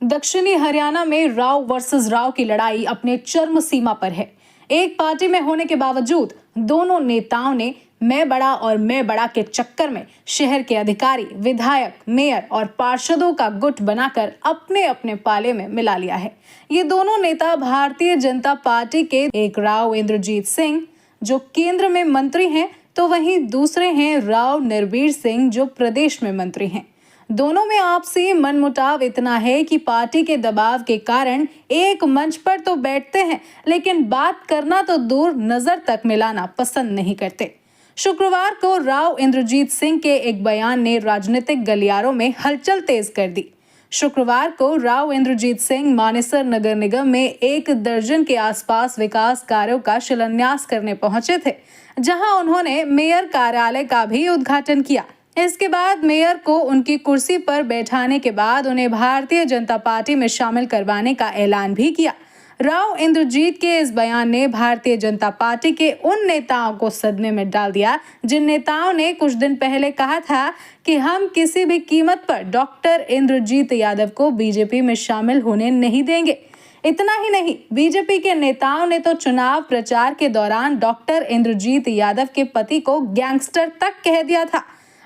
दक्षिणी हरियाणा में राव वर्सेस राव की लड़ाई अपने चरम सीमा पर है। एक पार्टी में होने के बावजूद दोनों नेताओं ने मैं बड़ा और मैं बड़ा के चक्कर में शहर के अधिकारी, विधायक, मेयर और पार्षदों का गुट बनाकर अपने अपने पाले में मिला लिया है। ये दोनों नेता भारतीय जनता पार्टी के, एक राव इंद्रजीत सिंह जो केंद्र में मंत्री हैं, तो वहीं दूसरे हैं राव नरबीर सिंह जो प्रदेश में मंत्री हैं। दोनों में आपसी मनमुटाव इतना है कि पार्टी के दबाव के कारण एक मंच पर तो बैठते हैं, लेकिन बात करना तो दूर, नजर तक मिलाना पसंद नहीं करते। शुक्रवार को राव इंद्रजीत सिंह के एक बयान ने राजनीतिक गलियारों में हलचल तेज कर दी। शुक्रवार को राव इंद्रजीत सिंह मानेसर नगर निगम में 1 दर्जन के आसपास विकास कार्यों का शिलान्यास करने पहुंचे थे, जहां उन्होंने मेयर कार्यालय का भी उद्घाटन किया। इसके बाद मेयर को उनकी कुर्सी पर बैठाने के बाद उन्हें भारतीय जनता पार्टी में शामिल करवाने का ऐलान भी किया। राव इंद्रजीत के इस बयान ने भारतीय जनता पार्टी के उन नेताओं को सदमे में डाल दिया जिन नेताओं ने कुछ दिन पहले कहा था कि हम किसी भी कीमत पर डॉक्टर इंद्रजीत यादव को बीजेपी में शामिल होने नहीं देंगे। इतना ही नहीं, बीजेपी के नेताओं ने तो चुनाव प्रचार के दौरान डॉक्टर इंद्रजीत यादव के पति को गैंगस्टर तक कह दिया था।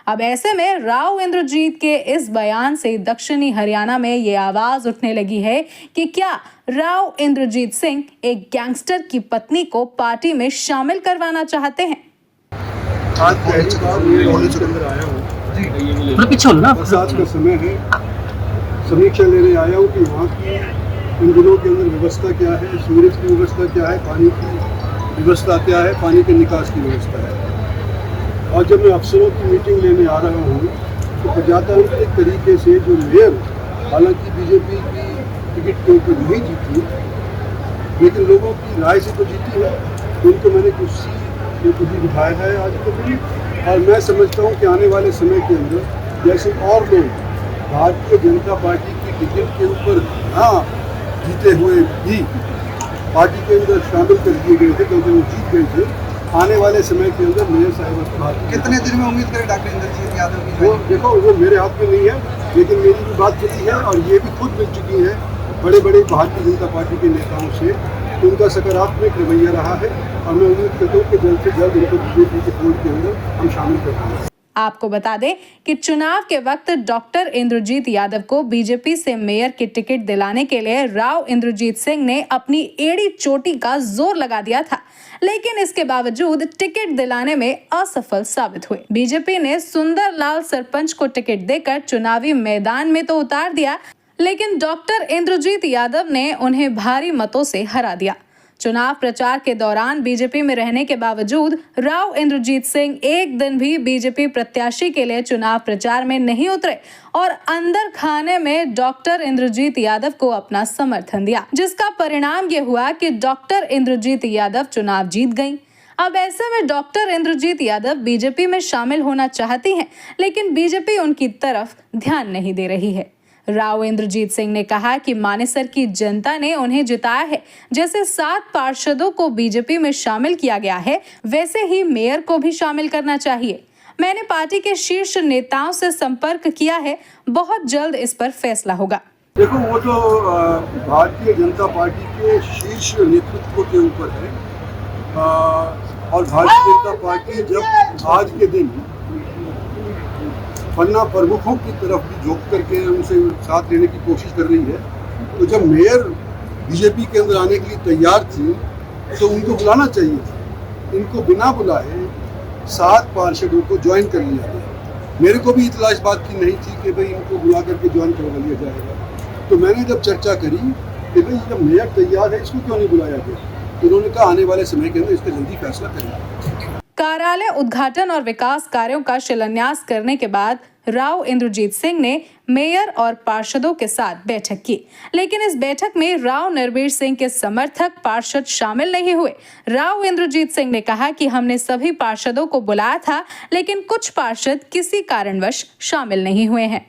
अब ऐसे में राव इंद्रजीत के इस बयान से दक्षिणी हरियाणा में ये आवाज उठने लगी है कि क्या राव इंद्रजीत सिंह एक गैंगस्टर की पत्नी को पार्टी में शामिल करवाना चाहते हैं। आज का समय है, समीक्षा लेने आया हूँ कि वहाँ की इन दिनों के अंदर व्यवस्था क्या है, सूरज की व्यवस्था क्या है, पानी की व्यवस्था क्या है, पानी के निकास की व्यवस्था है। और जब मैं अफसरों की मीटिंग लेने आ रहा हूँ तो प्रजातांत्रिक तरीके से जो मेयर, हालांकि बीजेपी की टिकट के ऊपर नहीं जीती, लेकिन लोगों की राय से तो जीती है, उनको मैंने कुर्सी पे भी बिठाया है आज तक। और मैं समझता हूँ कि आने वाले समय के अंदर जैसे और लोग भारतीय जनता पार्टी की टिकट के ऊपर ना जीते हुए भी पार्टी के अंदर शामिल कर दिए गए थे क्योंकि वो जीत गए थे, आने वाले समय के अंदर मेयर साहिब कितने दिन में उम्मीद करें डॉक्टर इंद्रजीत यादव की? वो देखो, वो मेरे हाथ में नहीं है, लेकिन मेरी भी बात चली है और ये भी खुद मिल चुकी है बड़े बड़े भारतीय जनता पार्टी के नेताओं से। उनका सकारात्मक रवैया रहा है और मैं उम्मीद करता हूँ कि जल्द से जल्द इनको बीजेपी के फोल्ड के अंदर हम शामिल कर पाएंगे। आपको बता दें कि चुनाव के वक्त डॉक्टर इंद्रजीत यादव को बीजेपी से मेयर की टिकट दिलाने के लिए राव इंद्रजीत सिंह ने अपनी एड़ी चोटी का जोर लगा दिया था, लेकिन इसके बावजूद टिकट दिलाने में असफल साबित हुए। बीजेपी ने सुंदरलाल सरपंच को टिकट देकर चुनावी मैदान में तो उतार दिया, लेकिन डॉक्टर इंद्रजीत यादव ने उन्हें भारी मतों से हरा दिया। चुनाव प्रचार के दौरान बीजेपी में रहने के बावजूद राव इंद्रजीत सिंह एक दिन भी बीजेपी प्रत्याशी के लिए चुनाव प्रचार में नहीं उतरे और अंदर खाने में डॉक्टर इंद्रजीत यादव को अपना समर्थन दिया, जिसका परिणाम ये हुआ कि डॉक्टर इंद्रजीत यादव चुनाव जीत गयी। अब ऐसे में डॉक्टर इंद्रजीत यादव बीजेपी में शामिल होना चाहती हैं, लेकिन बीजेपी उनकी तरफ ध्यान नहीं दे रही है। राव इंद्रजीत सिंह ने कहा कि मानेसर की जनता ने उन्हें जिताया है। जैसे 7 पार्षदों को बीजेपी में शामिल किया गया है, वैसे ही मेयर को भी शामिल करना चाहिए। मैंने पार्टी के शीर्ष नेताओं से संपर्क किया है, बहुत जल्द इस पर फैसला होगा। देखो, वो तो भारतीय जनता पार्टी के शीर्ष नेतृत्व के ऊपर है और भारतीय जनता पार्टी जब आज के दिन पन्ना प्रमुखों की तरफ भी झोंक करके उनसे साथ लेने की कोशिश कर रही है, तो जब मेयर बीजेपी के अंदर आने के लिए तैयार थी तो उनको बुलाना चाहिए था। इनको बिना बुलाए 7 पार्षदों को ज्वाइन कर लिया गया। मेरे को भी इतला इस बात की नहीं थी कि भाई इनको बुला करके ज्वाइन करवा लिया जाएगा। तो मैंने जब चर्चा करी कि भाई जब मेयर तैयार है, इसको क्यों नहीं बुलाया गया, तो उन्होंने कहा आने वाले समय के अंदर इसका जल्दी फैसला करेंगे। कार्यालय उद्घाटन और विकास कार्यों का शिलान्यास करने के बाद राव इंद्रजीत सिंह ने मेयर और पार्षदों के साथ बैठक की, लेकिन इस बैठक में राव नरबीर सिंह के समर्थक पार्षद शामिल नहीं हुए। राव इंद्रजीत सिंह ने कहा कि हमने सभी पार्षदों को बुलाया था, लेकिन कुछ पार्षद किसी कारणवश शामिल नहीं हुए हैं।